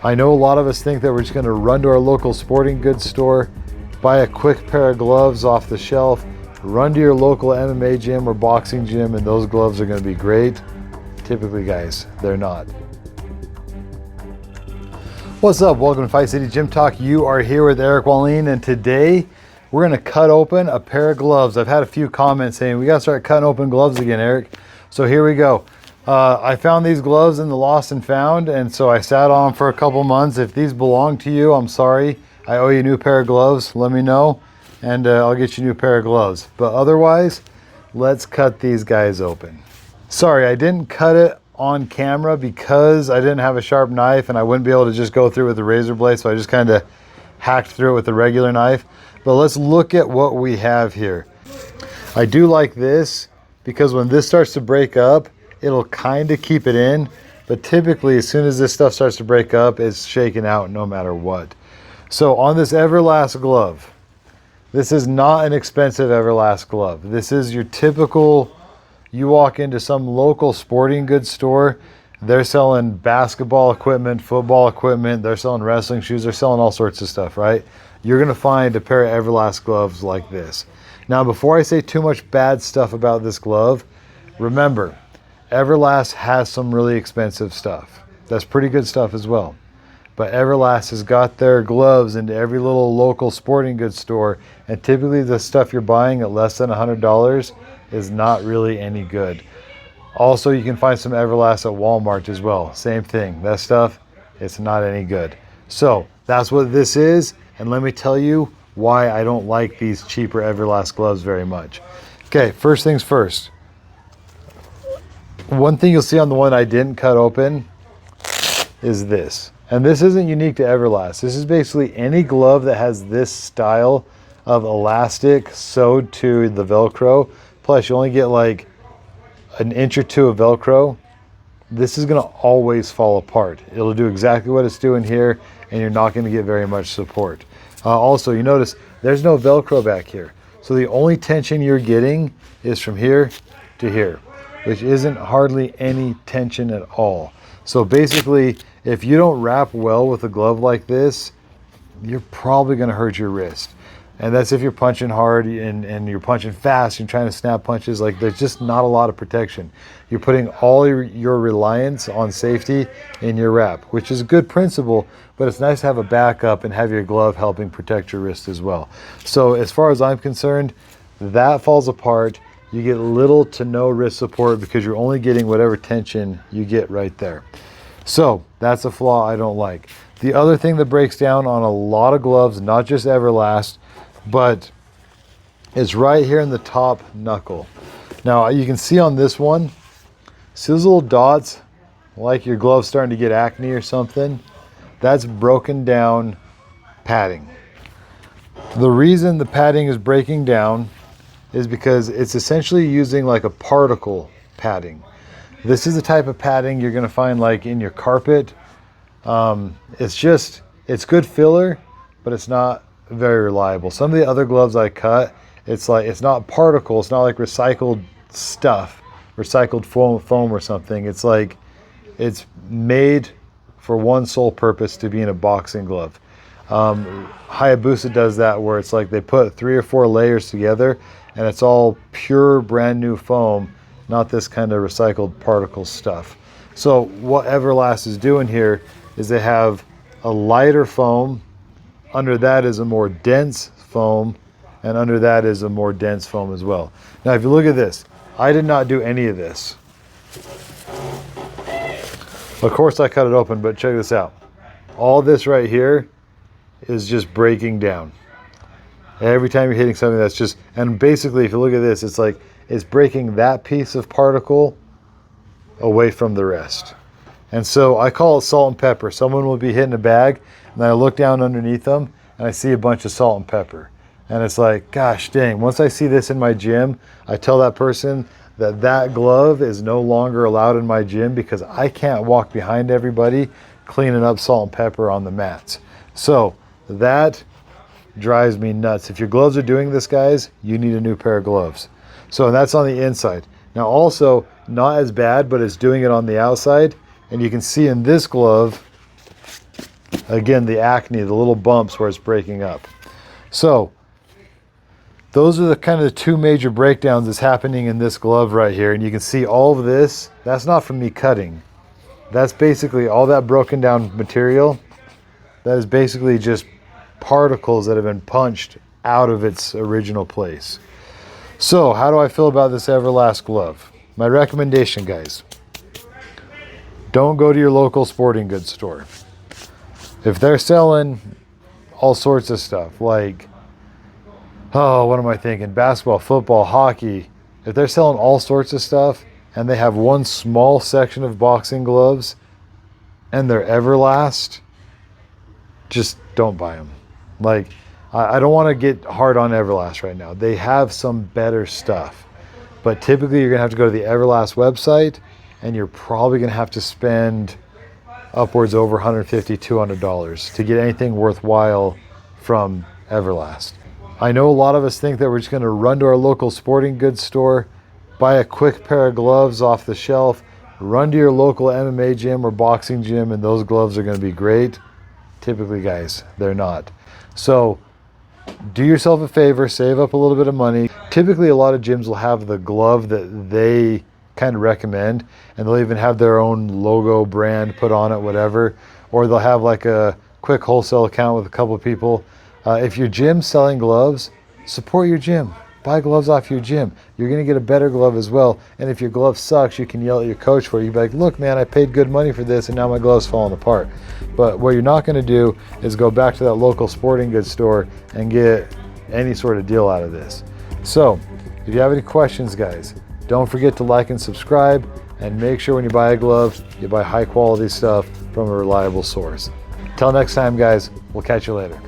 I know a lot of us think that we're just gonna run to our local sporting goods store, buy a quick pair of gloves off the shelf, run to your local MMA gym or boxing gym, and those gloves are gonna be great. Typically, guys, they're not. What's up? Welcome to Fight City Gym Talk. You are here with Eric Wallin, and today we're gonna cut open a pair of gloves. I've had a few comments saying we gotta start cutting open gloves again, Eric. So here we go. I found these gloves in the Lost and Found, and so I sat on them for a couple months. If these belong to you, I'm sorry. I owe you a new pair of gloves. Let me know, and I'll get you a new pair of gloves. But otherwise, let's cut these guys open. Sorry, I didn't cut it on camera because I didn't have a sharp knife, and I wouldn't be able to just go through with a razor blade, so I just kind of hacked through it with a regular knife. But let's look at what we have here. I do like this because when this starts to break up, it'll kind of keep it in, but typically as soon as this stuff starts to break up, it's shaken out no matter what. So on this Everlast glove, this is not an expensive Everlast glove. This is your typical, you walk into some local sporting goods store, they're selling basketball equipment, football equipment, they're selling wrestling shoes, they're selling all sorts of stuff, right? You're gonna find a pair of Everlast gloves like this. Now, before I say too much bad stuff about this glove, remember, Everlast has some really expensive stuff. That's pretty good stuff as well. But Everlast has got their gloves into every little local sporting goods store, and typically the stuff you're buying at less than $100 is not really any good. Also, you can find some Everlast at Walmart as well. Same thing. That stuff, it's not any good. So that's what this is, and let me tell you why I don't like these cheaper Everlast gloves very much. Okay, first things first. One thing you'll see on the one I didn't cut open is this. And this isn't unique to Everlast. This is basically any glove that has this style of elastic sewed to the Velcro. Plus you only get like an inch or two of Velcro. This is gonna always fall apart. It'll do exactly what it's doing here, and you're not gonna get very much support. Also, you notice there's no Velcro back here. So the only tension you're getting is from here to here, which isn't hardly any tension at all. So basically, if you don't wrap well with a glove like this, you're probably gonna hurt your wrist. And that's if you're punching hard and you're punching fast and trying to snap punches. Like, there's just not a lot of protection. You're putting all your reliance on safety in your wrap, which is a good principle, but it's nice to have a backup and have your glove helping protect your wrist as well. So as far as I'm concerned, that falls apart. You get little to no wrist support because you're only getting whatever tension you get right there. So that's a flaw I don't like. The other thing that breaks down on a lot of gloves, not just Everlast, but it's right here in the top knuckle. Now you can see on this one, see those little dots, like your glove's starting to get acne or something? That's broken down padding. The reason the padding is breaking down is because it's essentially using like a particle padding. This is the type of padding you're gonna find like in your carpet. It's good filler, but it's not very reliable. Some of the other gloves I cut, it's not particle, it's not like recycled stuff, recycled foam or something. It's like, it's made for one sole purpose, to be in a boxing glove. Hayabusa does that, where it's like they put 3 or 4 layers together and it's all pure brand new foam, not this kind of recycled particle stuff. So what Everlast is doing here is they have a lighter foam, under that is a more dense foam, and under that is a more dense foam as well. Now if you look at this, I did not do any of this. Of course I cut it open, but check this out. All this right here is just breaking down. Every time you're hitting something, that's just, and basically if you look at this, it's like it's breaking that piece of particle away from the rest. And so I call it salt and pepper. Someone will be hitting a bag, and then I look down underneath them and I see a bunch of salt and pepper. And it's like, gosh dang, once I see this in my gym, I tell that person that that glove is no longer allowed in my gym because I can't walk behind everybody cleaning up salt and pepper on the mats. So that drives me nuts. If your gloves are doing this, guys, you need a new pair of gloves. So that's on the inside. Now also, not as bad, but it's doing it on the outside. And you can see in this glove, Again, the acne, the little bumps where it's breaking up. So those are the kind of the two major breakdowns that's happening in this glove right here. And you can see all of this, that's not from me cutting. That's basically all that broken down material. That is basically just particles that have been punched out of its original place. So how do I feel about this Everlast glove? My recommendation, guys, don't go to your local sporting goods store. If they're selling all sorts of stuff like, oh, what am I thinking? Basketball, football, hockey. If they're selling all sorts of stuff and they have one small section of boxing gloves and they're Everlast, just don't buy them. Like, I don't want to get hard on Everlast right now. They have some better stuff. But typically you're going to have to go to the Everlast website and you're probably going to have to spend upwards over $150, $200 to get anything worthwhile from Everlast. I know a lot of us think that we're just going to run to our local sporting goods store, buy a quick pair of gloves off the shelf, run to your local MMA gym or boxing gym, and those gloves are going to be great. Typically, guys, they're not. So do yourself a favor, save up a little bit of money. Typically, a lot of gyms will have the glove that they kind of recommend, and they'll even have their own logo brand put on it, whatever, or they'll have like a quick wholesale account with a couple of people. If your gym's selling gloves, support your gym. Buy gloves off your gym. You're going to get a better glove as well. And if your glove sucks, you can yell at your coach for it. You'd be like, look, man, I paid good money for this and now my glove's falling apart. But what you're not going to do is go back to that local sporting goods store and get any sort of deal out of this. So if you have any questions, guys, don't forget to like and subscribe, and make sure when you buy a glove, you buy high quality stuff from a reliable source. Till next time, guys, we'll catch you later.